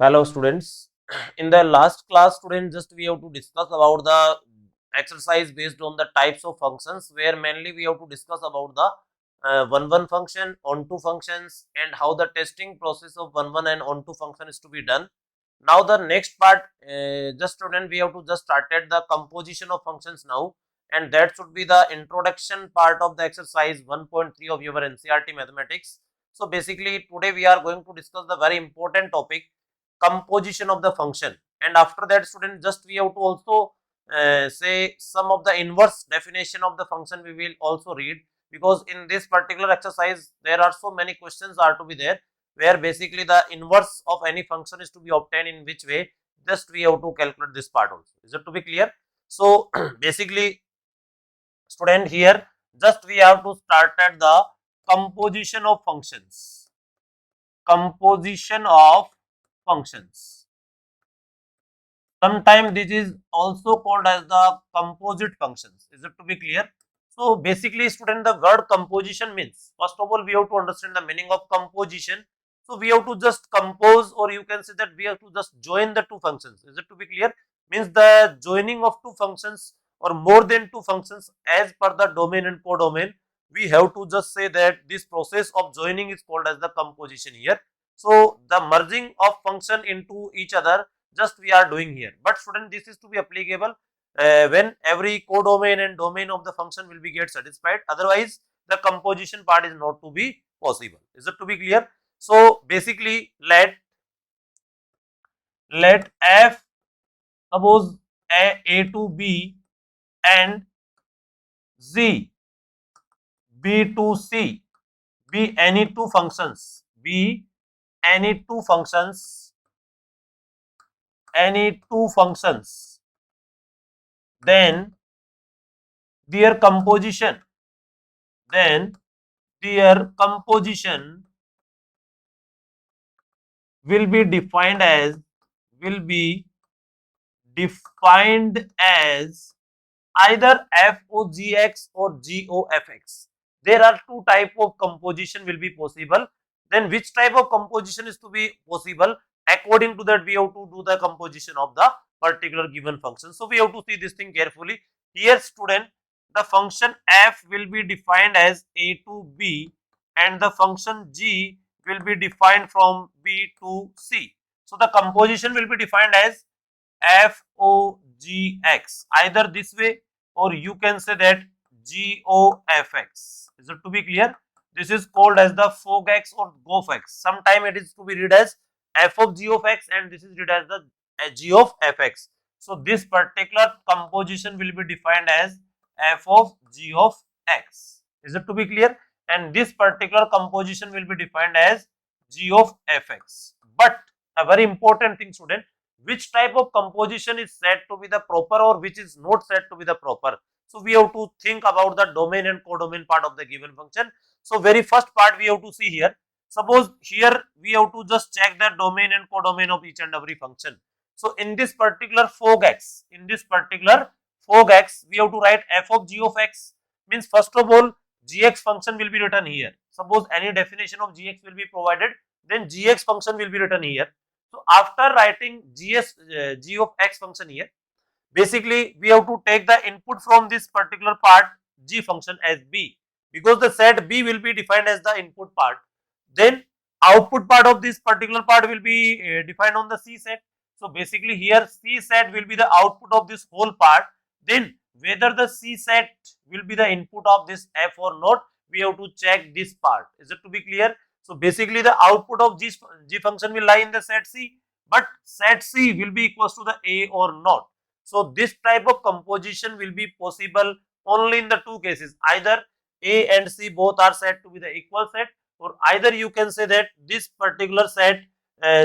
Hello students. In the last class students just we have to discuss about the exercise based on the types of functions where mainly we have to discuss about the one function, onto functions and how the testing process of one and onto function is to be done. Now the next part just student we have to just started the composition of functions now, and that should be the introduction part of the exercise 1.3 of your NCERT mathematics. So basically today we are going to discuss the very important topic, composition of the function, and after that student just we have to also say some of the inverse definition of the function we will also read, because in this particular exercise there are so many questions are to be there where basically the inverse of any function is to be obtained. In which way, just we have to calculate this part also. Is it to be clear? So basically student here just we have to start at the composition of functions. Composition of functions. Sometimes this is also called as the composite functions. Is it to be clear? So basically student, the word composition means, first of all we have to understand the meaning of composition. So we have to just compose, or you can say that we have to just join the two functions. Is it to be clear? Means the joining of two functions or more than two functions as per the domain and codomain. We have to just say that this process of joining is called as the composition here. So the merging of function into each other just we are doing here. But student, this is to be applicable when every codomain and domain of the function will be get satisfied. Otherwise, the composition part is not to be possible. Is it to be clear? So basically, let f, suppose a to b and z b to c be any two functions, any two functions, then their composition, then their composition will be defined as, will be defined as either FOGX or GOFX. There are two type of composition will be possible. Then which type of composition is to be possible? According to that, we have to do the composition of the particular given function. So we have to see this thing carefully. Here student, the function f will be defined as a to b and the function g will be defined from b to c. So the composition will be defined as FOGX, either this way or you can say that GOFX. Is it to be clear? This is called as the FOGX or GOFX. Sometime it is to be read as f of g of x and this is read as the g of fx. So this particular composition will be defined as f of g of x. Is it to be clear? And this particular composition will be defined as g of fx. But a very important thing student, which type of composition is said to be the proper or which is not said to be the proper. So we have to think about the domain and codomain part of the given function. So very first part we have to see here. Suppose here we have to just check the domain and codomain of each and every function. So in this particular FOGX, we have to write f of g of x. Means first of all, gx function will be written here. Suppose any definition of gx will be provided, then gx function will be written here. So after writing g of x function here, basically we have to take the input from this particular part g function as b, because the set b will be defined as the input part. Then output part of this particular part will be defined on the c set. So basically here c set will be the output of this whole part. Then whether the c set will be the input of this f or not, we have to check this part. Is it to be clear? So basically the output of g function will lie in the set c, but set c will be equals to the a or not. So this type of composition will be possible only in the two cases, either a and c both are said to be the equal set, or either you can say that this particular set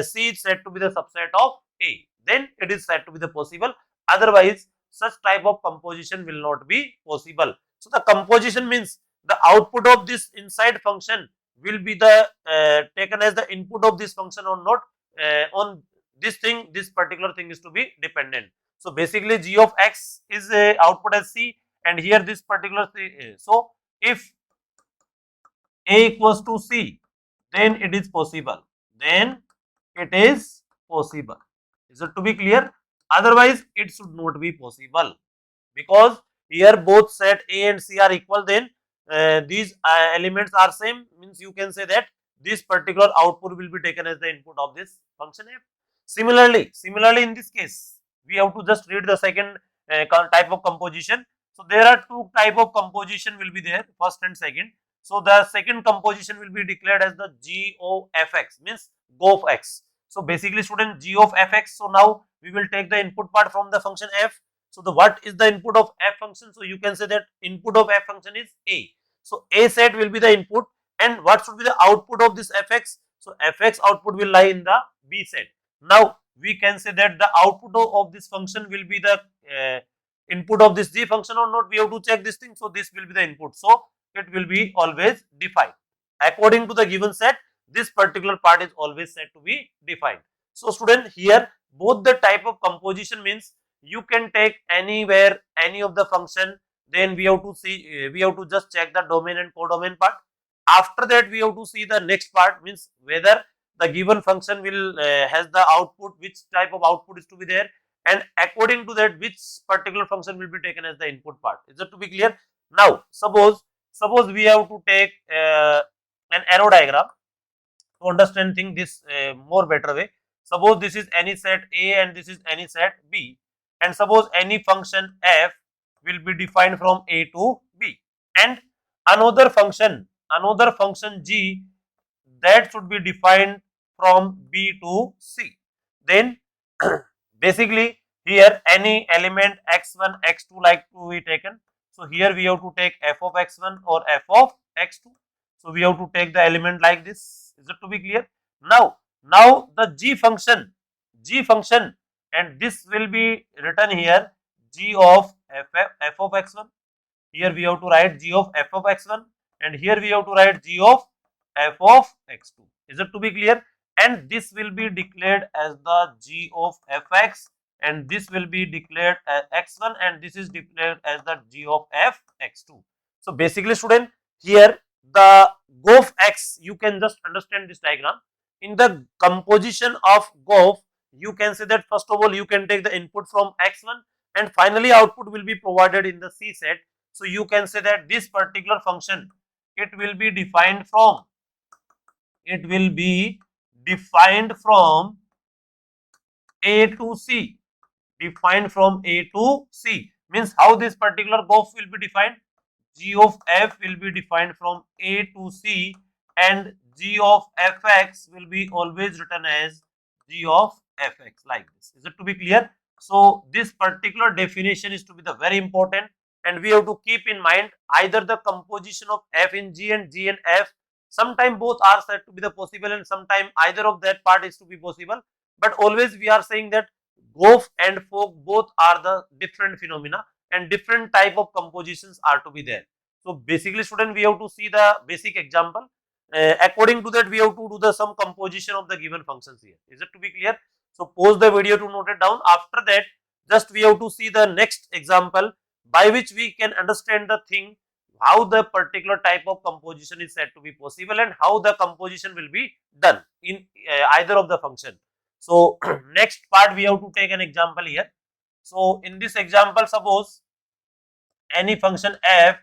c is said to be the subset of a, then it is said to be the possible. Otherwise such type of composition will not be possible. So the composition means the output of this inside function will be the taken as the input of this function or not. On this thing, this particular thing is to be dependent. So basically g of x is output as c, and here this particular thing is. So if a equals to c, then it is possible. Then it is possible. Is it to be clear? Otherwise, it should not be possible, because here both set A and C are equal, then these elements are same, means you can say that this particular output will be taken as the input of this function f. Similarly in this case, we have to just read the second type of composition. So there are two type of composition will be there, first and second. So the second composition will be declared as the G of fx, means go of x. So basically student, G of fx. So now we will take the input part from the function f. So the what is the input of f function? So you can say that input of f function is a. So a set will be the input, and what should be the output of this fx? So fx output will lie in the b set. Now we can say that the output of this function will be the input of this g function or not. We have to check this thing. So this will be the input. So it will be always defined according to the given set. This particular part is always said to be defined. So student, here both the type of composition means you can take anywhere any of the function, then we have to see, we have to just check the domain and codomain part. After that we have to see the next part, means whether the given function will has the output, which type of output is to be there, and according to that which particular function will be taken as the input part. Is it to be clear? Now suppose we have to take an arrow diagram to understand thing this more better way. Suppose this is any set A and this is any set B, and suppose any function f will be defined from A to B, and another function G that should be defined from B to C. Then basically here any element x1 x2 like to be taken. So here we have to take f of x1 or f of x2. So we have to take the element like this. Is it to be clear? Now the g function, and this will be written here g of f of x1. Here we have to write g of f of x1, and here we have to write g of f of x2. Is it to be clear? And this will be declared as the g of fx, and this will be declared as x1, and this is declared as the g of f x2. So basically student, here the GOF x, you can just understand this diagram. In the composition of GOF, you can say that first of all you can take the input from x1, and finally output will be provided in the C set. So you can say that this particular function, it will be defined from A to C. Defined from A to C means how this particular GOF will be defined? G of f will be defined from A to C, and g of fx will be always written as g of fx, like this. Is it to be clear? So this particular definition is to be the very important, and we have to keep in mind either the composition of f in G and G in f. Sometime both are said to be the possible, and sometime either of that part is to be possible. But always we are saying that GOF and FOG both are the different phenomena, and different type of compositions are to be there. So basically student, we have to see the basic example. According to that we have to do the some composition of the given functions here. Is it to be clear? So pause the video to note it down. After that just we have to see the next example, by which we can understand the thing how the particular type of composition is said to be possible, and how the composition will be done in either of the function. So next part we have to take an example here. So in this example, suppose any function f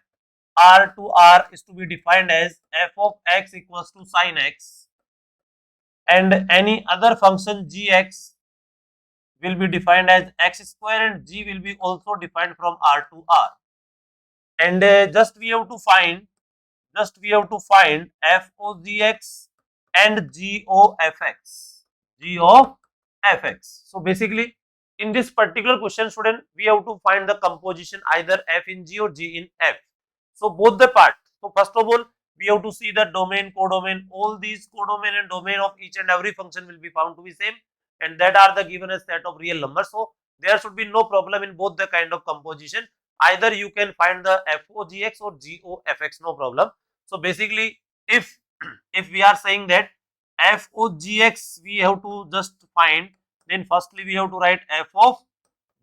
r to r is to be defined as f of x equals to sin x, and any other function gx will be defined as x square, and g will be also defined from r to r. And just we have to find f of gx and g of fx. So basically in this particular question student, we have to find the composition either f in G or G in f. So both the parts. So first of all we have to see the domain, codomain. All these codomain and domain of each and every function will be found to be same, and that are the given as set of real numbers. So there should be no problem in both the kind of composition. Either you can find the FOGX or GOFX, no problem. So basically if we are saying that FOGX we have to just find, then firstly we have to write f of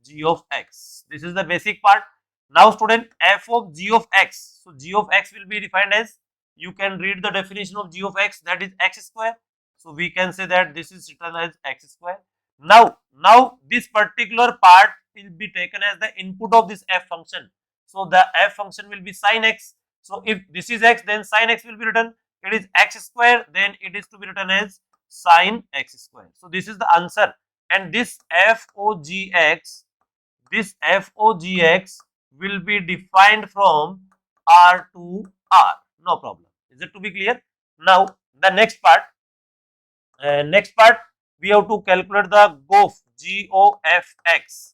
g of x. This is the basic part. Now student, f of g of x. So g of x will be defined as, you can read the definition of g of x, that is x square. So we can say that this is written as x square. Now this particular part will be taken as the input of this f function. So the f function will be sin x. So if this is x, then sin x will be written. It is x square, then it is to be written as sin x square. So this is the answer. And this FOGX, will be defined from R to R. No problem. Is it to be clear? Now the next part. We have to calculate the GOF, G of fx.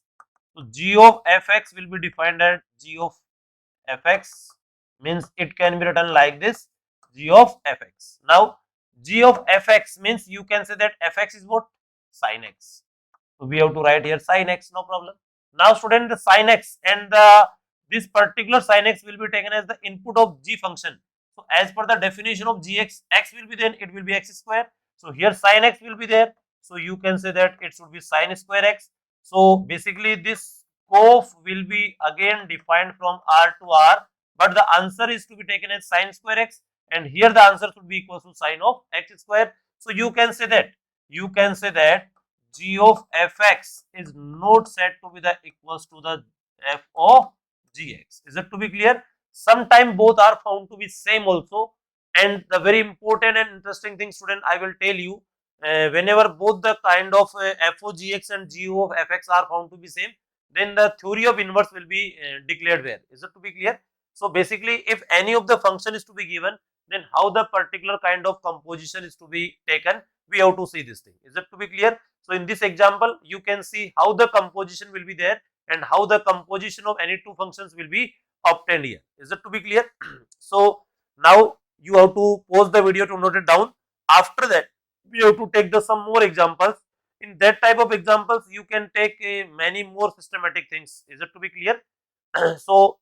So G of fx will be defined as G of fx, means it can be written like this, G of fx. Now G of fx means you can say that fx is what? Sin x. So we have to write here sin x, no problem. Now student, the sin x and this particular sin x will be taken as the input of g function. So as per the definition of gx, x will be, then it will be x square. So here sin x will be there. So you can say that it should be sin square x. So basically this GOF will be again defined from R to R, but the answer is to be taken as sin square x, and here the answer should be equal to sin of x square. So you can say that G of fx is not said to be the equals to the f of gx. Is it to be clear? Sometime both are found to be same also. And the very important and interesting thing, student, I will tell you, whenever both the kind of f of gx and g of fx are found to be same, then the theory of inverse will be declared there. Is it to be clear? So basically, if any of the function is to be given, then how the particular kind of composition is to be taken, we have to see this thing. Is it to be clear? So in this example, you can see how the composition will be there and how the composition of any two functions will be obtained here. Is it to be clear? So now you have to pause the video to note it down. After that, we have to take some more examples. In that type of examples, you can take many more systematic things. Is it to be clear? So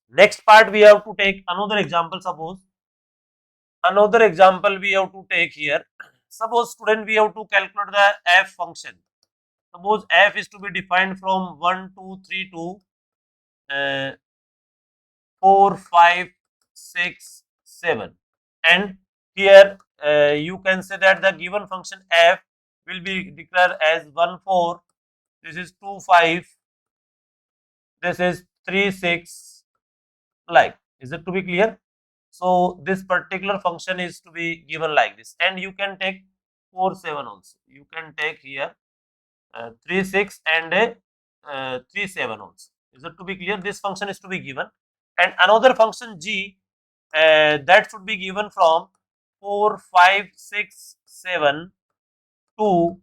next part, we have to take another example. Suppose another example we have to take here. Suppose student, we have to calculate the f function. Suppose f is to be defined from 1, 2, 3 to 4, 5, 6, 7, and here you can say that the given function f will be declared as 1, 4, this is 2, 5, this is 3, 6, like. Is it to be clear? So this particular function is to be given like this, and you can take 4, 7 also. You can take here 3, 6 and 3, 7 also. Is it to be clear? This function is to be given, and another function g that should be given from 4, 5, 6, 7 to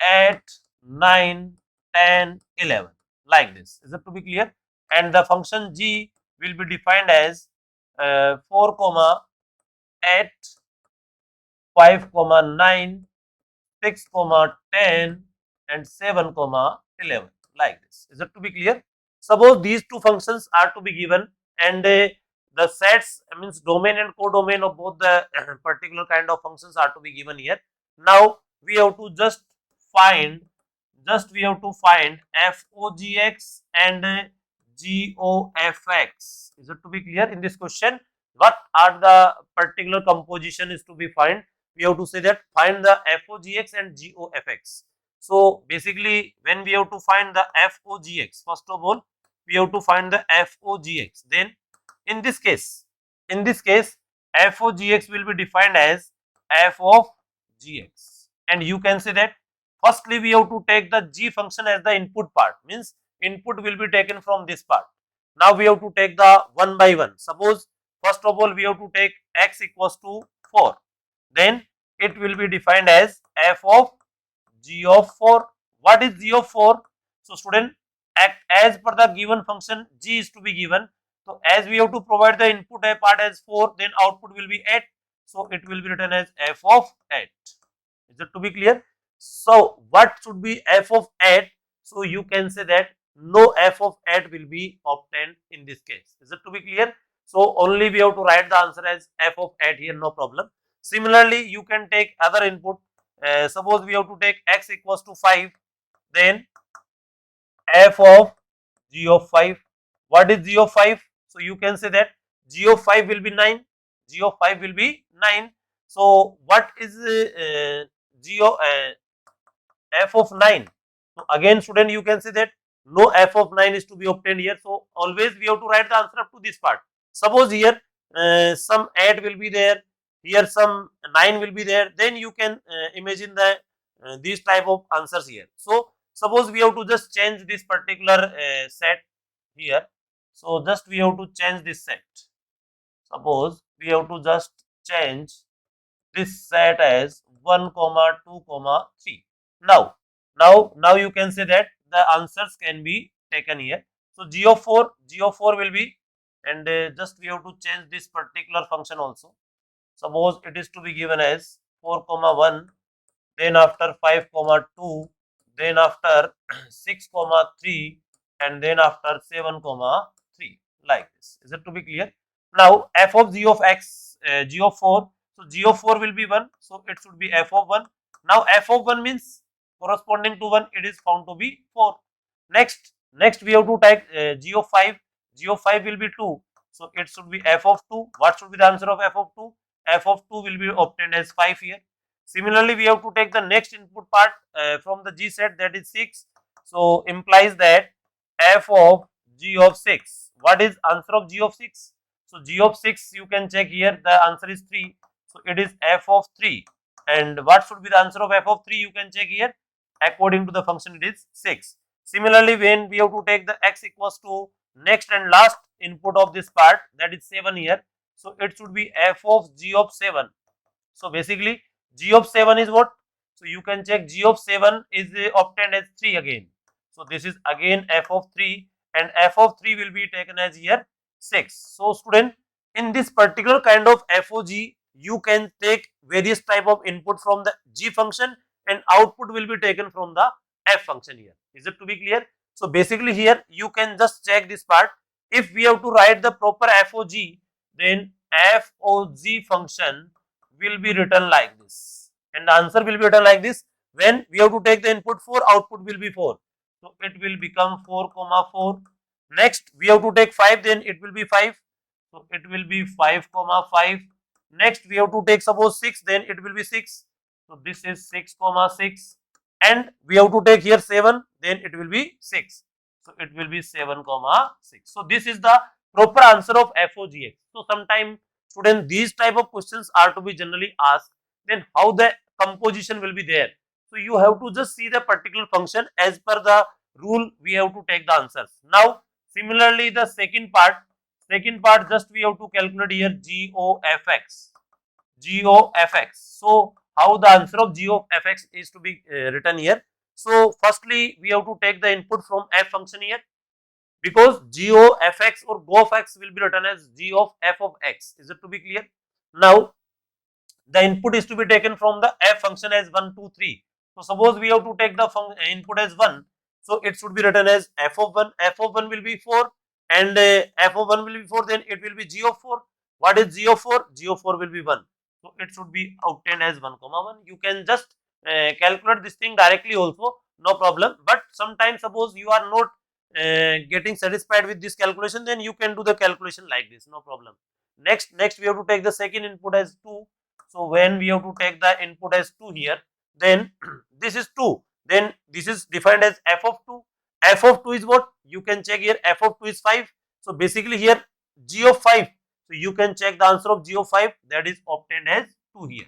8, 9, 10, 11, like this. Is it to be clear? And the function g will be defined as 4, 8, 5, 9, 6, 10 and 7, 11, like this. Is it to be clear? Suppose these two functions are to be given, and the sets, means domain and codomain of both the particular kind of functions are to be given here. Now we have to just find FOGX and GOFX. Is it to be clear? In this question, what are the particular composition is to be find? We have to say that find the FOGX and GOFX. So basically, when we have to find the FOGX, first of all, we have to find the FOGX. Then in this case, FOGX will be defined as f of gx, and you can say that firstly we have to take the g function as the input part, means input will be taken from this part. Now we have to take the one by one. Suppose first of all we have to take x equals to 4, then it will be defined as f of g of 4. What is g of 4? So student, as per the given function, g is to be given. So as we have to provide the input a part as 4, then output will be 8. So it will be written as f of 8. Is it to be clear? So what should be f of 8? So you can say that no f of 8 will be obtained in this case. Is it to be clear? So only we have to write the answer as f of 8 here, no problem. Similarly, you can take other input. Suppose we have to take x equals to 5, then f of g of 5. What is g of 5? So you can say that g of 5 will be 9. G of 5 will be 9. So what is g of f of 9. So again student, you can say that no f of 9 is to be obtained here. So always we have to write the answer up to this part. Suppose here some 8 will be there, here some 9 will be there, then you can imagine the these type of answers here. So suppose we have to just change this particular set here. So just we have to change this set. Suppose we have to just change this set as 1 comma 2 comma 3. Now you can say that the answers can be taken here. So g of 4 will be, and just we have to change this particular function also. Suppose it is to be given as 4 comma 1, then after 5 comma 2, then after 6 comma 3, and then after 7 comma 3, like this. Is it to be clear? Now f of g of x, g of 4, so g of 4 will be 1, so it should be f of 1. Now f of 1 means corresponding to 1, it is found to be 4. Next we have to take g of 5, g of 5 will be 2, so it should be f of 2. What should be the answer of f of 2? F of 2 will be obtained as 5 here. Similarly, we have to take the next input part from the G set, that is 6. So implies that f of g of 6. What is answer of g of 6? So g of 6 you can check here, the answer is 3. So it is f of 3. And what should be the answer of f of 3? You can check here. According to the function, it is 6. Similarly, when we have to take the x equals to next and last input of this part, that is 7 here. So it should be f of g of 7. So basically g of 7 is what? So you can check g of 7 is obtained as 3 again. So this is again f of 3, and f of 3 will be taken as here 6. So student, in this particular kind of FOG, you can take various type of input from the g function and output will be taken from the f function here. Is it to be clear? So basically here you can just check this part. If we have to write the proper FOG, then FOG function will be written like this, and the answer will be written like this. When we have to take the input 4, output will be 4, so it will become 4 comma 4. Next we have to take 5, then it will be 5, so it will be 5 comma 5. Next we have to take suppose 6, then it will be 6, so this is 6 comma 6. And we have to take here 7, then it will be 6, so it will be 7 comma 6. So this is the proper answer of FOGX. So sometime student, these type of questions are to be generally asked. Then how the composition will be there? So you have to just see the particular function as per the rule. We have to take the answers. Now similarly, the second part just we have to calculate here g o f x. So how the answer of g of fx is to be written here? So firstly we have to take the input from f function here, because g o f x or go of x will be written as g of f of x. Is it to be clear? Now the input is to be taken from the f function as 1, 2, 3. So suppose we have to take the input as 1, so it should be written as f of 1. F of 1 will be 4, and f of 1 will be 4, then it will be g of 4. What is g of 4? G of 4 will be 1, so it should be obtained as 1 comma 1. You can just calculate this thing directly also, no problem. But sometimes suppose you are not getting satisfied with this calculation, then you can do the calculation like this, no problem. Next we have to take the second input as 2. So when we have to take the input as 2 here, then this is 2, then this is defined as f of 2. F of 2 is what? You can check here, f of 2 is 5. So basically here g of 5, so you can check the answer of g of 5, that is obtained as 2 here.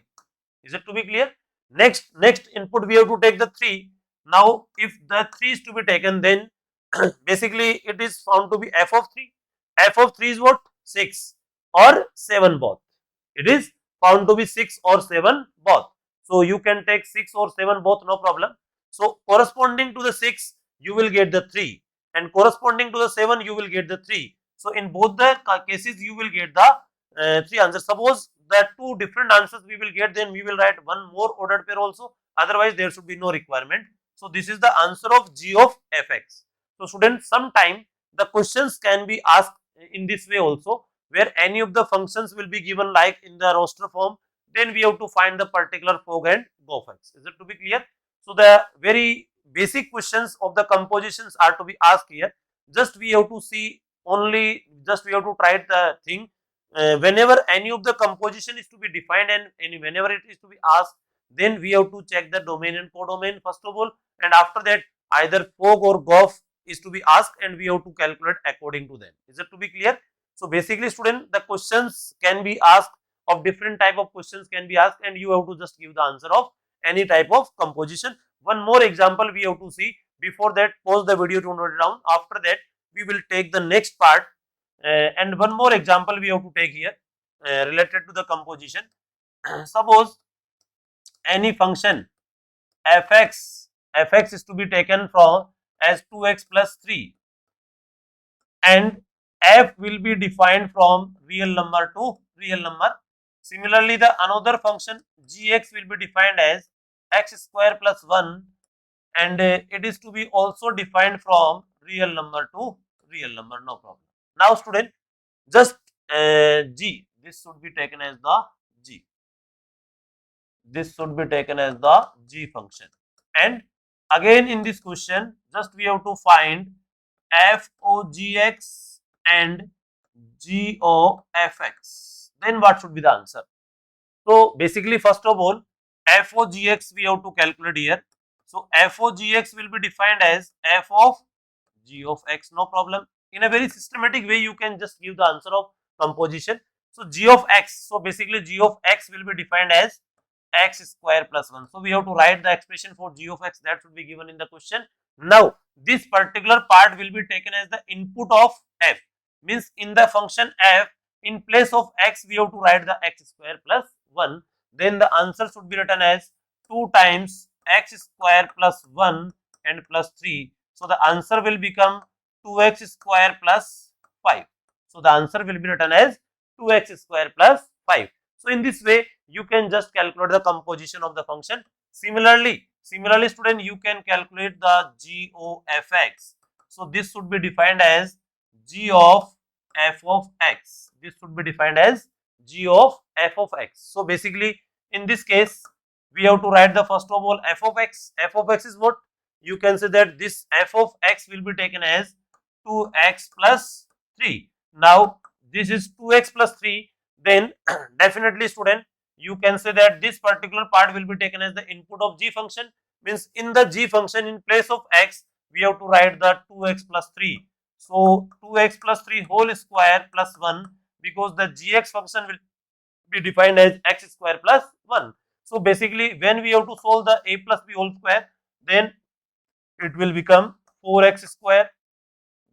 Is it to be clear? Next input we have to take the 3. Now if the 3 is to be taken, then basically it is found to be f of 3. F of 3 is what? 6 or 7 both. It is found to be 6 or 7 both. So you can take 6 or 7 both, no problem. So corresponding to the 6 you will get the 3, and corresponding to the 7 you will get the 3. So in both the cases you will get the 3 answers. Suppose the 2 different answers we will get, then we will write one more ordered pair also, otherwise there should be no requirement. So this is the answer of g of fx. So students, sometime the questions can be asked in this way also, where any of the functions will be given like in the roster form, then we have to find the particular fog and go of x. Is it to be clear? So the very basic questions of the compositions are to be asked here. Just we have to see only, just we have to try the thing. Whenever any of the composition is to be defined and whenever it is to be asked, then we have to check the domain and codomain first of all, and after that either Fogg or Goff is to be asked and we have to calculate according to them. Is it to be clear? So basically student, the questions can be asked of different type of questions can be asked and you have to just give the answer of any type of composition. One more example we have to see. Before that, pause the video to note it down. After that, we will take the next part and one more example we have to take here related to the composition. Suppose any function fx is to be taken from as 2x plus 3 and f will be defined from real number to real number. Similarly, the another function gx will be defined as x square plus 1 and it is to be also defined from real number to real number, no problem. Now student, just g, this should be taken as the g. This should be taken as the g function. And again in this question, just we have to find f o g x and g o f x. Then what should be the answer? So basically, first of all, f o g x we have to calculate here. So f o g x will be defined as f of g of x, no problem. In a very systematic way, you can just give the answer of composition. So g of x, so basically g of x will be defined as x square plus 1. So we have to write the expression for g of x that should be given in the question. Now this particular part will be taken as the input of f, means in the function f, in place of x we have to write the x square plus 1. Then the answer should be written as 2 times x square plus 1 and plus 3. So the answer will become 2x square plus 5. So the answer will be written as 2x square plus 5. So in this way you can just calculate the composition of the function. Similarly student, you can calculate the g o f x. So this should be defined as g of f of x. This should be defined as g of f of x. So basically in this case we have to write the first of all f of x. F of x is what? You can say that this f of x will be taken as 2x plus 3. Now this is 2x plus 3. Then definitely student, you can say that this particular part will be taken as the input of g function, means in the g function in place of x we have to write the 2x plus 3. So 2x plus 3 whole square plus 1, because the gx function will be defined as x square plus 1. So basically when we have to solve the a plus b whole square, then it will become 4x square.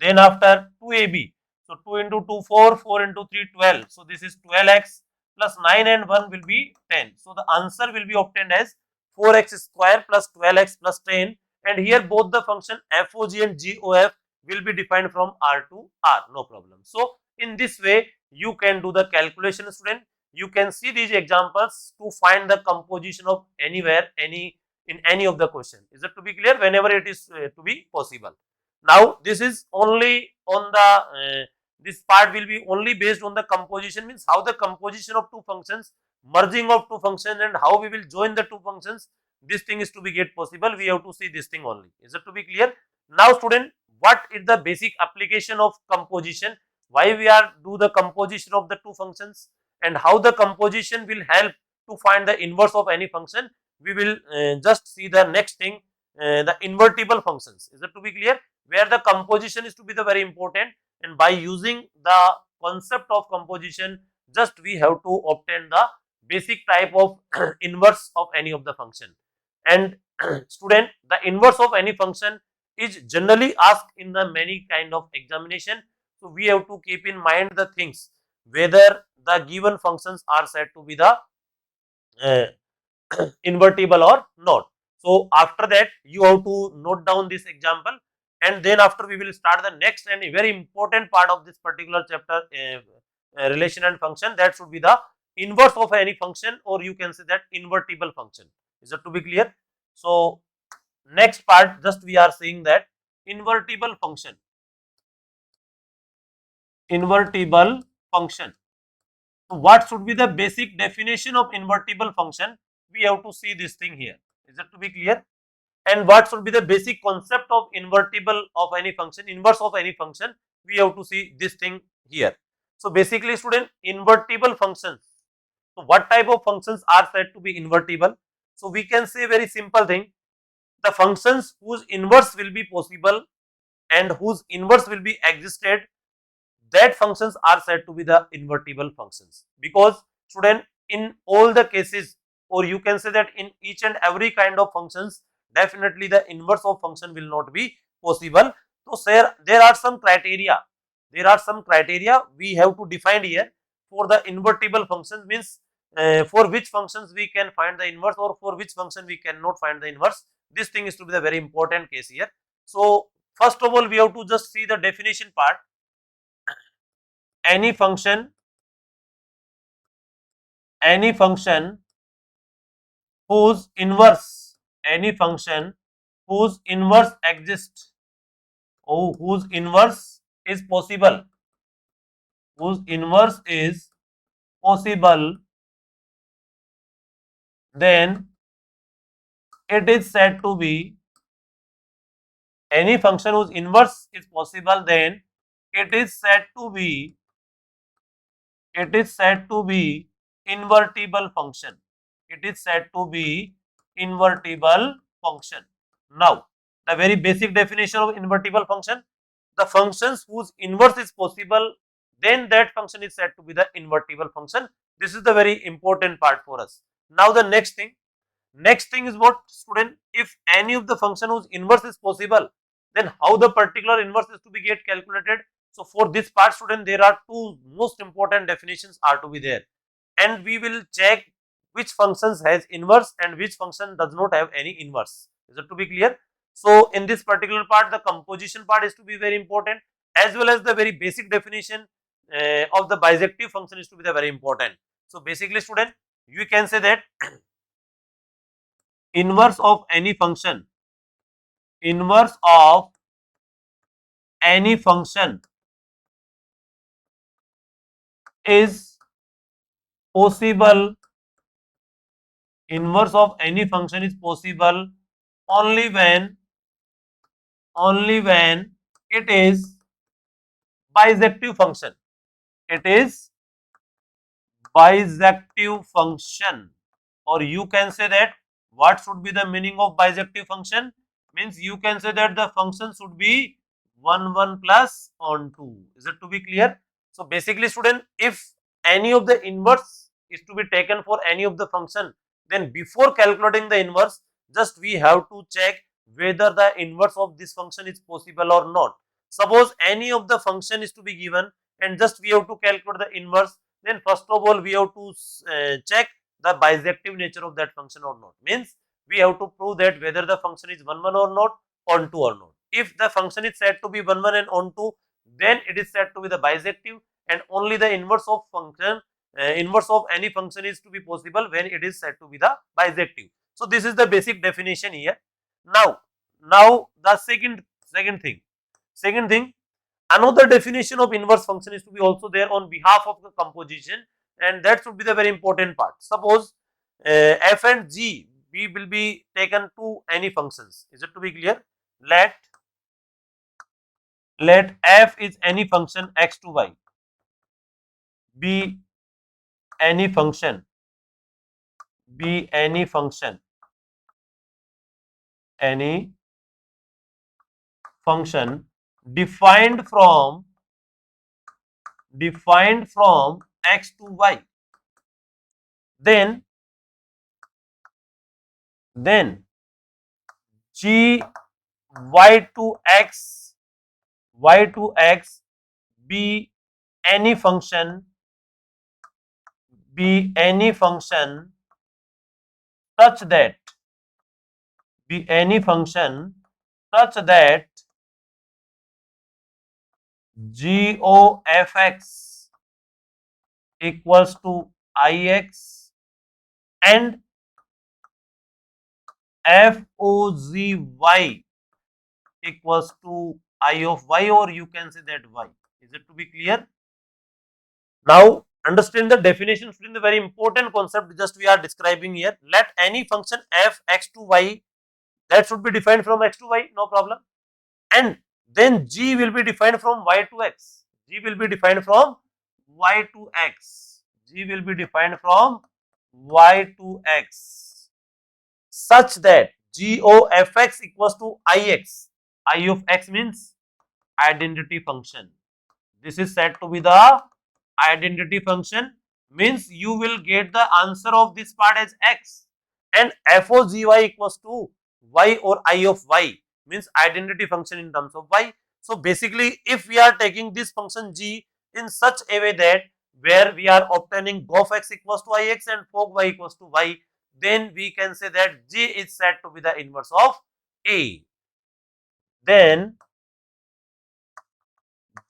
Then after 2ab, so 2 into 2 4, 4 into 3 12. So this is 12x plus 9 and 1 will be 10. So the answer will be obtained as 4x square plus 12x plus 10, and here both the function fog and gof will be defined from r to r, no problem. So in this way you can do the calculation student. You can see these examples to find the composition of anywhere, in any of the question. Is it to be clear? Whenever it is to be possible. Now this is only on the this part will be only based on the composition, means how the composition of two functions, merging of two functions, and how we will join the two functions. This thing is to be get possible. We have to see this thing only. Is it to be clear? Now student, what is the basic application of composition? Why we are do the composition of the two functions, and how the composition will help to find the inverse of any function? We will just see the next thing, the invertible functions. Is it to be clear? Where the composition is to be the very important, and by using the concept of composition, just we have to obtain the basic type of inverse of any of the function. And student, the inverse of any function is generally asked in the many kind of examination. So we have to keep in mind the things, whether the given functions are said to be the invertible or not. So after that you have to note down this example, and then after we will start the next and a very important part of this particular chapter, relation and function, that should be the inverse of any function, or you can say that invertible function. Is it to be clear? So next part, just we are seeing that invertible function. Invertible function. So what should be the basic definition of invertible function? We have to see this thing here. Is it to be clear? And what should be the basic concept of invertible of any function, inverse of any function? We have to see this thing here. So basically student, invertible functions. So what type of functions are said to be invertible? So we can say very simple thing, the functions whose inverse will be possible and whose inverse will be existed, that functions are said to be the invertible functions. Because student, in all the cases, or you can say that in each and every kind of functions, definitely the inverse of function will not be possible. So there are some criteria, we have to define here for the invertible functions, means for which functions we can find the inverse or for which function we cannot find the inverse. This thing is to be the very important case here. So first of all, we have to just see the definition part. Any function whose inverse, whose inverse exists, or whose inverse is possible, then it is said to be, any function whose inverse is possible, then it is said to be invertible function. It is said to be invertible function. Now, the very basic definition of invertible function, the functions whose inverse is possible, then that function is said to be the invertible function. This is the very important part for us. Now the next thing is what, student? If any of the function whose inverse is possible, then how the particular inverse is to be get calculated? So for this part, student, there are two most important definitions are to be there, and we will check which functions has inverse and which function does not have any inverse. Is it to be clear? So in this particular part, the composition part is to be very important, as well as the very basic definition of the bijective function is to be the very important. So basically, student, you can say that inverse of any function is possible, inverse of any function is possible only when it is bijective function. It is bijective function, or you can say that what should be the meaning of bijective function? Means you can say that the function should be 1 1 plus on 2. Is it to be clear? So basically, student, if any of the inverse is to be taken for any of the function, then before calculating the inverse, just we have to check whether the inverse of this function is possible or not. Suppose any of the function is to be given and just we have to calculate the inverse, then first of all we have to check the bijective nature of that function or not. Means we have to prove that whether the function is 1 1 or not, on 2 or not. If the function is said to be 1 1 and on 2, then it is said to be the bijective, and only the inverse of function, inverse of any function is to be possible when it is said to be the bijective. So this is the basic definition here. Now the second thing, another definition of inverse function is to be also there on behalf of the composition, and that should be the very important part. Suppose f and g, we will be taken to any functions. Is it to be clear? Let f is any function x to y, be any function defined from x to y, then g y to x be any function such that g o f x equals to ix and f o z y equals to I of y, or you can say that y. Is it to be clear? Now understand the definition in the very important concept just we are describing here. Let any function f x to y, that should be defined from x to y, no problem, and then g will be defined from y to x. G will be defined from y to x. such that g of fx equals to ix. I of x means identity function. This is said to be the identity function, means you will get the answer of this part as x, and f of gy equals to y or I of y means identity function in terms of y. So basically if we are taking this function g in such a way that where we are obtaining gof x equals to ix and fog y equals to y, then we can say that g is said to be the inverse of a. Then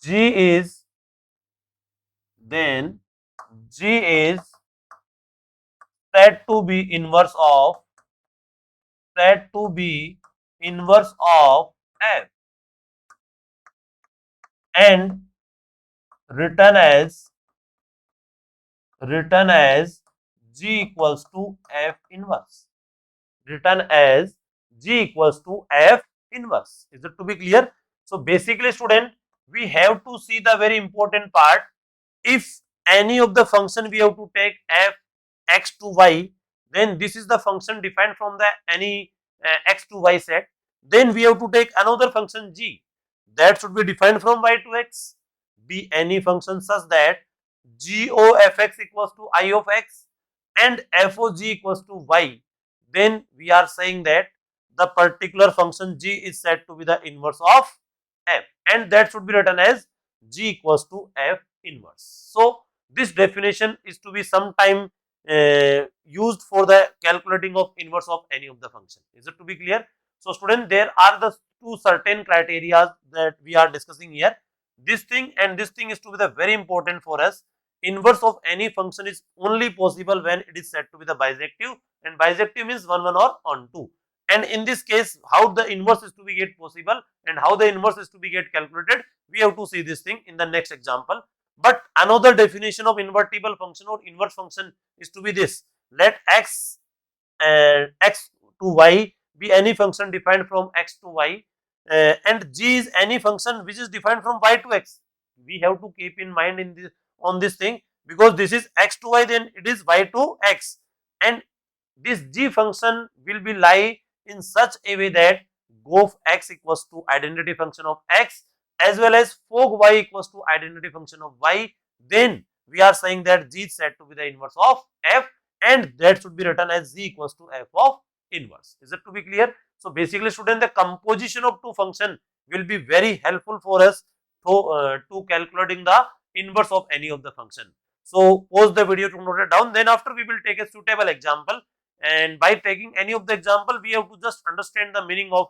g is then g is said to be inverse of f and written as g equals to f inverse. Written as g equals to f inverse. Is it to be clear? So basically student, we have to see the very important part. If any of the function we have to take f x to y, then this is the function defined from the any x to y set. Then we have to take another function g that should be defined from y to x. Be any function such that g o f x equals to I of x and f o g equals to y, then we are saying that the particular function g is said to be the inverse of f, and that should be written as g equals to f inverse. So this definition is to be sometime used for the calculating of inverse of any of the function. Is it to be clear? So student, there are the two certain criteria that we are discussing here. This thing and this thing is to be the very important for us. Inverse of any function is only possible when it is said to be the bijective, and bijective means 1 1 or on 2. And in this case, how the inverse is to be get possible and how the inverse is to be get calculated, we have to see this thing in the next example. But another definition of invertible function or inverse function is to be this: let x and x to y be any function defined from x to y, and g is any function which is defined from y to x. We have to keep in mind in this on this thing, because this is x to y, then it is y to x, and this g function will be lie in such a way that gof x equals to identity function of x as well as fog y equals to identity function of y. Then we are saying that g is said to be the inverse of f, and that should be written as g equals to f of inverse. Is it to be clear? So basically student, the composition of two function will be very helpful for us to calculating the inverse of any of the function. So pause the video to note it down. Then after we will take a suitable example, and by taking any of the example we have to just understand the meaning of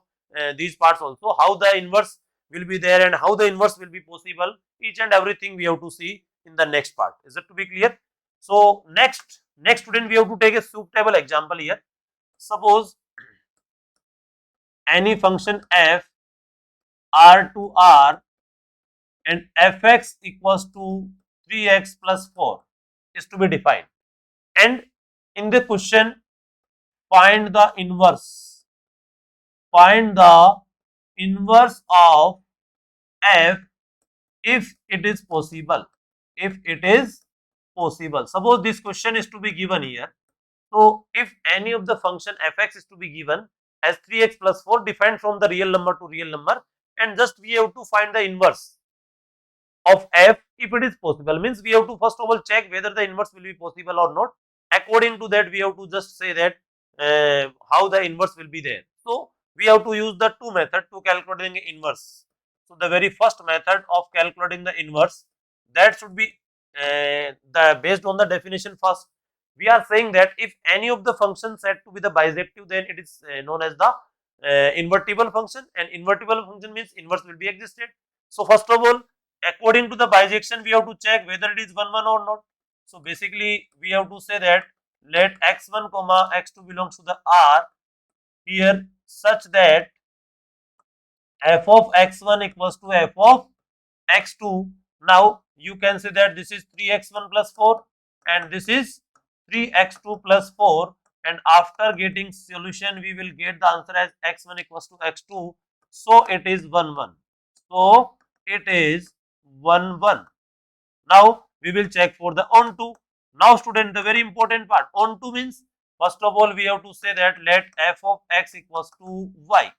these parts also, how the inverse will be there and how the inverse will be possible. Each and everything we have to see in the next part. Is it to be clear? So next student, we have to take a suitable example here. Suppose any function f r to r and fx equals to 3x plus 4 is to be defined, and in the question find the inverse of f if it is possible. Suppose this question is to be given here. So if any of the function fx is to be given as 3x plus 4 defined from the real number to real number, and just we have to find the inverse of f if it is possible, means we have to first of all check whether the inverse will be possible or not. According to that we have to just say that how the inverse will be there. So we have to use the two method to calculating the inverse. So the very first method of calculating the inverse, that should be the based on the definition. First we are saying that if any of the functions said to be the bijective, then it is known as the invertible function, and invertible function means inverse will be existed. So first of all, according to the bijection we have to check whether it is 1 1 or not. So basically we have to say that let x1 comma x2 belongs to the R here such that f of x1 equals to f of x2. Now you can say that this is 3x1 plus 4 and this is 3x2 plus 4, and after getting solution we will get the answer as x1 equals to x2. So it is 1 1. So it is 1 1. Now we will check for the onto. Now student, the very important part, onto means First of all, we have to say that let f of x equals to y.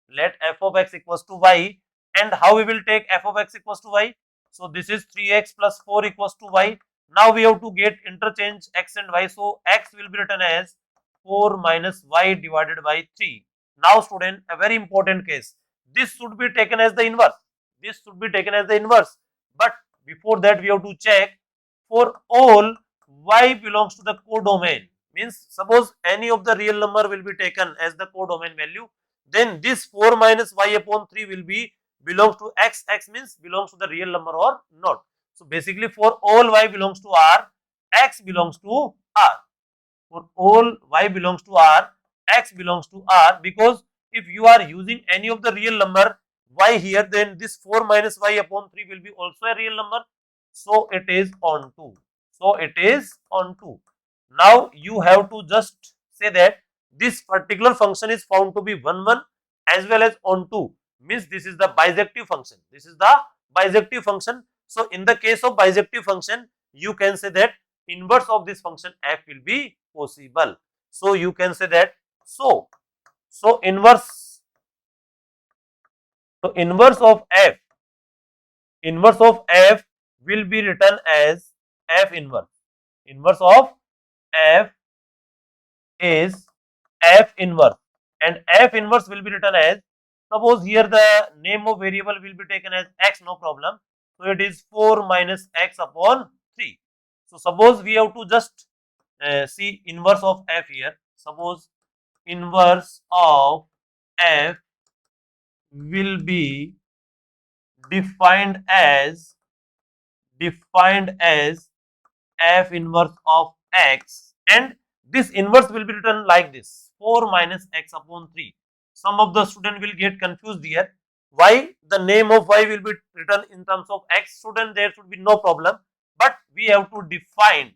Let f of x equals to y, and how we will take f of x equals to y? So this is 3x plus 4 equals to y. Now we have to get interchange x and y. So x will be written as 4 minus y divided by 3. Now student, a very important case. This should be taken as the inverse. This should be taken as the inverse. But before that we have to check for all y belongs to the codomain. Means suppose any of the real number will be taken as the codomain value, then this 4 minus y upon 3 will be belongs to x. X means belongs to the real number or not. So basically for all y belongs to R, x belongs to R. For all y belongs to R, x belongs to R, because if you are using any of the real number y here, then this 4 minus y upon 3 will be also a real number. So it is on 2. So it is on 2. Now you have to just say that this particular function is found to be 1 1 as well as on 2, means this is the bijective function. This is the bijective function. So in the case of bijective function, you can say that inverse of this function f will be possible. So you can say that so inverse of f will be written as f inverse. Inverse of f is f inverse, and f inverse will be written as, suppose here the name of variable will be taken as x, no problem. So it is 4 minus x upon 3. So suppose we have to just see inverse of f here. Suppose inverse of f will be defined as f inverse of x, and this inverse will be written like this, 4 minus x upon 3. Some of the student will get confused here. Why the name of y will be written in terms of x? Student, there should be no problem, but we have to define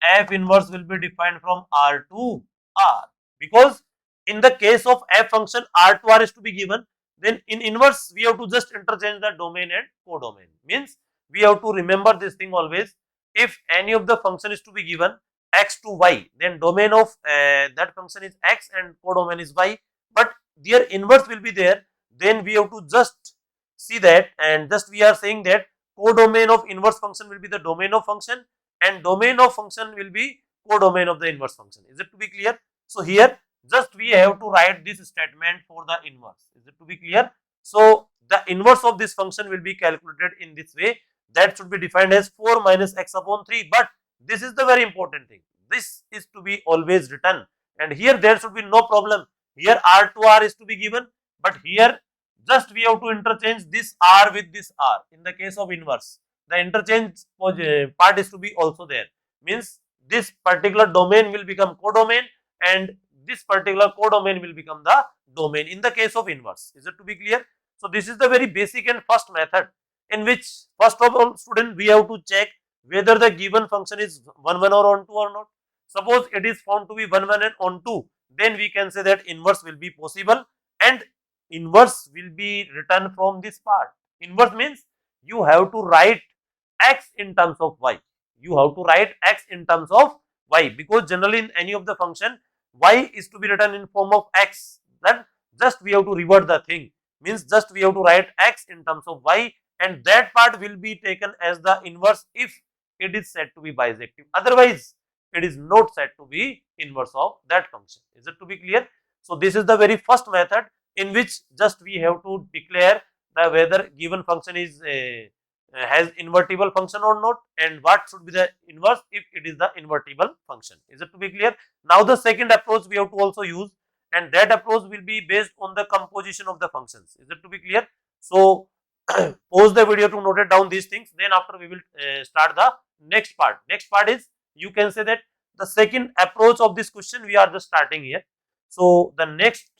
f inverse will be defined from R to R, because in the case of f function R to R is to be given, then in inverse we have to just interchange the domain and codomain. Means we have to remember this thing always. If any of the function is to be given x to y, then domain of that function is x and codomain is y, but their inverse will be there. Then we have to just see that, and just we are saying that codomain of inverse function will be the domain of function, and domain of function will be codomain of the inverse function. Is it to be clear? So here just we have to write this statement for the inverse. Is it to be clear? So the inverse of this function will be calculated in this way. That should be defined as 4 minus x upon 3. But this is the very important thing. This is to be always written, and here there should be no problem. Here R to R is to be given, but here just we have to interchange this R with this R. In the case of inverse, the interchange part is to be also there. Means this particular domain will become codomain, and this particular codomain will become the domain in the case of inverse. Is it to be clear? So this is the very basic and first method, in which first of all student we have to check whether the given function is 1 1 or on 2 or not. Suppose it is found to be 1 1 and on 2, then we can say that inverse will be possible, and inverse will be written from this part. Inverse means you have to write x in terms of y. You have to write x in terms of y, because generally in any of the function y is to be written in form of x. Then just we have to revert the thing. Means just we have to write x in terms of y, and that part will be taken as the inverse if it is said to be bijective. Otherwise it is not said to be inverse of that function. Is it to be clear? So this is the very first method, in which just we have to declare the whether given function is has invertible function or not, and what should be the inverse if it is the invertible function. Is it to be clear? Now the second approach we have to also use, and that approach will be based on the composition of the functions. Is it to be clear? So pause the video to note it down these things, then after we will start the next part. Next part is, you can say that the second approach of this question we are just starting here. So the next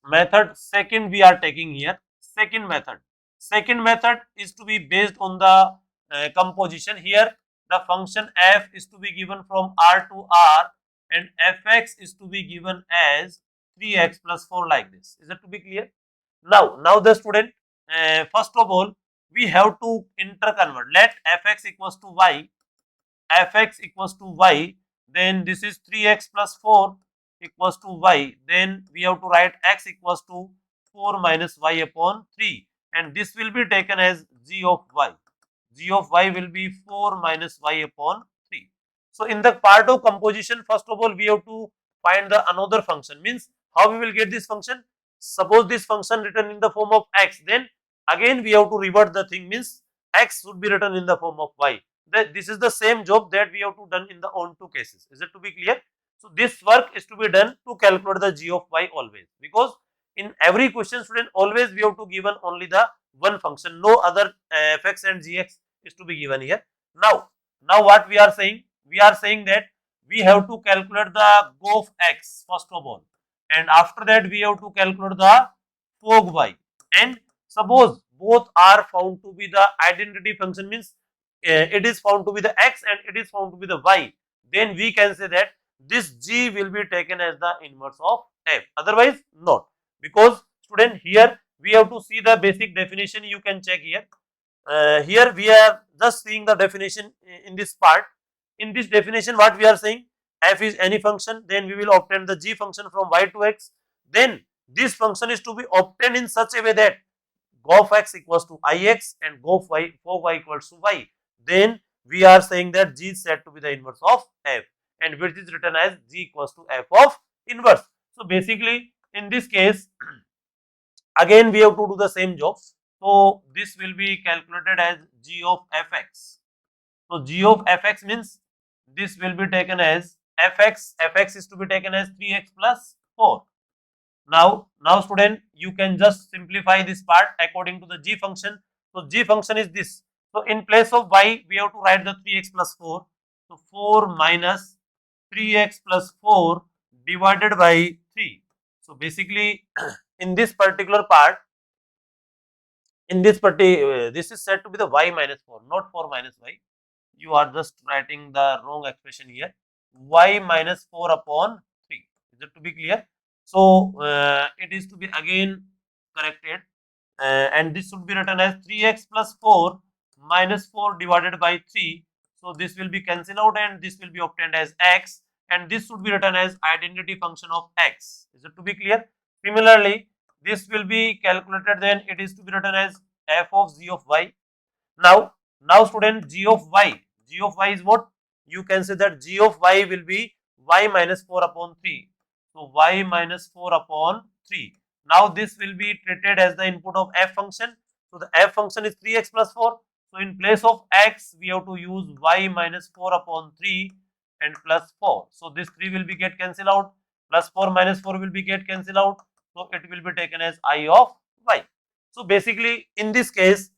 method second we are taking here. Second method is to be based on the composition. Here the function f is to be given from R to R, and fx is to be given as 3x plus 4, like this. Is it to be clear? Now the student, first of all we have to interconvert. Let fx equals to y, then this is 3x plus 4 equals to y. Then we have to write x equals to 4 minus y upon 3, and this will be taken as g of y. G of y will be 4 minus y upon 3. So in the part of composition, first of all we have to find the another function. Means how we will get this function? Suppose this function written in the form of x, then again we have to revert the thing, means x should be written in the form of y. This is the same job that we have to done in the on two cases. Is it to be clear? So this work is to be done to calculate the g of y always, because in every question student always we have to given only the one function, no other fx and gx is to be given here. Now what we are saying? We are saying that we have to calculate the gof x first of all, and after that we have to calculate the fog y. And suppose both are found to be the identity function, means it is found to be the x and it is found to be the y, then we can say that this g will be taken as the inverse of f, otherwise not. Because student, here we have to see the basic definition. You can check here. Here we are just seeing the definition in this part. In this definition, what we are saying, f is any function, then we will obtain the g function from y to x. Then this function is to be obtained in such a way that gof x equals to ix and gof y equals to y. Then we are saying that g is said to be the inverse of f, and which is written as g equals to f of inverse. So basically in this case again we have to do the same job. So this will be calculated as g of fx. So g of fx means this will be taken as fx is to be taken as 3x plus 4. Now student, you can just simplify this part according to the g function. So g function is this. So in place of y we have to write the 3x plus 4. So 4 minus 3x plus 4 divided by 3. So basically in this particular part, this is said to be the y minus 4, not 4 minus y. You are just writing the wrong expression here. Y minus 4 upon 3. Is it to be clear? So it is to be again corrected, and this should be written as 3x plus 4 minus 4 divided by 3. So this will be cancelled out and this will be obtained as x, and this should be written as identity function of x. Is it to be clear? Similarly, this will be calculated, then it is to be written as f of g of y. Now student, g of y is what? You can say that g of y will be y minus 4 upon 3. So y minus 4 upon 3. Now this will be treated as the input of f function. So the f function is 3x plus 4. So in place of x we have to use y minus 4 upon 3 and plus 4. So this 3 will be get cancelled out, plus 4 minus 4 will be get cancelled out. So it will be taken as I of y. So basically in this case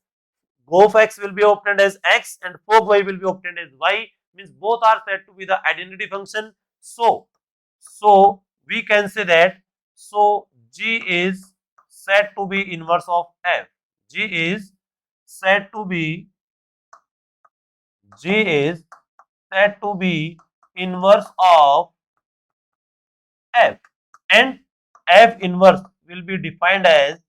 gof x will be obtained as x and fog y will be obtained as y, means both are said to be the identity function. So we can say that, so g is said to be inverse of f. G is said to be inverse of f, and f inverse will be defined as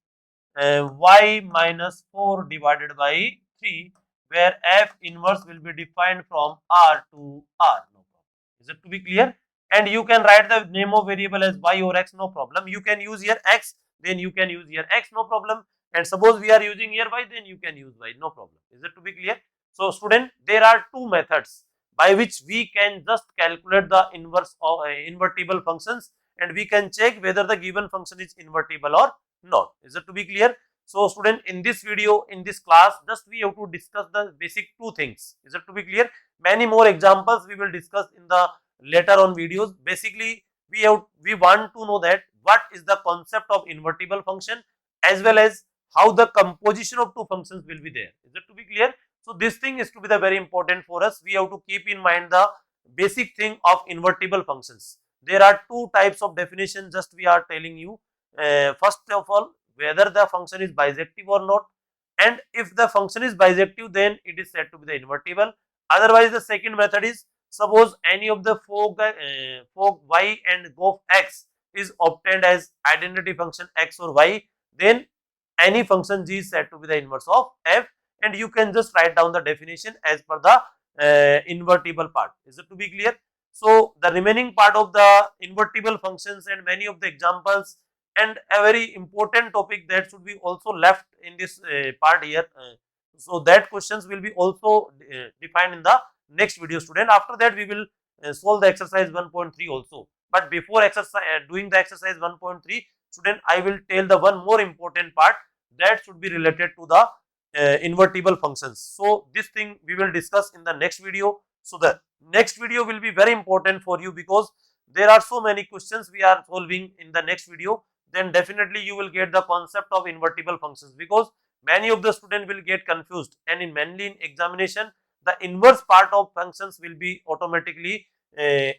y minus 4 divided by 3, where f inverse will be defined from r to r. No problem. Is it to be clear? And you can write the name of variable as y or x, no problem. You can use here x, then you can use here x, no problem. And suppose we are using here y, then you can use y, no problem. Is it to be clear? So student, there are two methods by which we can just calculate the inverse of invertible functions, and we can check whether the given function is invertible or not. Is it to be clear? So student, in this video, in this class, just we have to discuss the basic two things. Is it to be clear? Many more examples we will discuss in the later on videos. Basically we want to know that what is the concept of invertible function, as well as how the composition of two functions will be there. Is it to be clear? So this thing is to be the very important for us. We have to keep in mind the basic thing of invertible functions. There are two types of definition, just we are telling you. First of all, whether the function is bijective or not, and if the function is bijective, then it is said to be the invertible. Otherwise, the second method is, suppose any of the fog y and gof x is obtained as identity function x or y, then any function g is said to be the inverse of f, and you can just write down the definition as per the invertible part. Is it to be clear? So the remaining part of the invertible functions and many of the examples and a very important topic that should be also left in this part here. So that questions will be also defined in the next video, student. After that we will solve the exercise 1.3 also. But before exercise doing the exercise 1.3, student, I will tell the one more important part that should be related to the invertible functions. So this thing we will discuss in the next video. So the next video will be very important for you because there are so many questions we are solving in the next video. Then definitely you will get the concept of invertible functions, because many of the students will get confused, and in mainly in examination the inverse part of functions will be automatically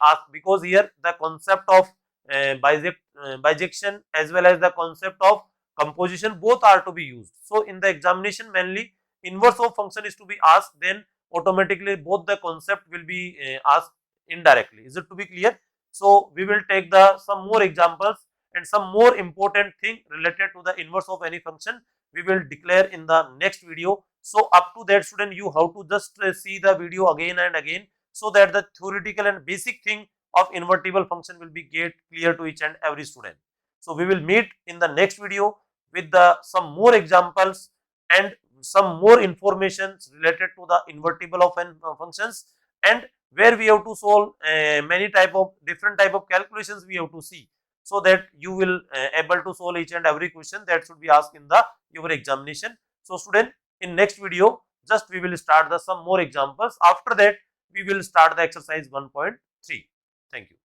asked, because here the concept of bijection as well as the concept of composition both are to be used. So in the examination mainly inverse of function is to be asked, then automatically both the concept will be asked indirectly. Is it to be clear? So we will take the some more examples and some more important thing related to the inverse of any function we will declare in the next video. So up to that, student, you have to just see the video again and again, so that the theoretical and basic thing of invertible function will be get clear to each and every student. So we will meet in the next video with the some more examples and some more information related to the invertible of functions, and where we have to solve many type of different type of calculations we have to see, so that you will able to solve each and every question that should be asked in the your examination. So student, in next video just we will start the some more examples. After that we will start the exercise 1.3. Thank you.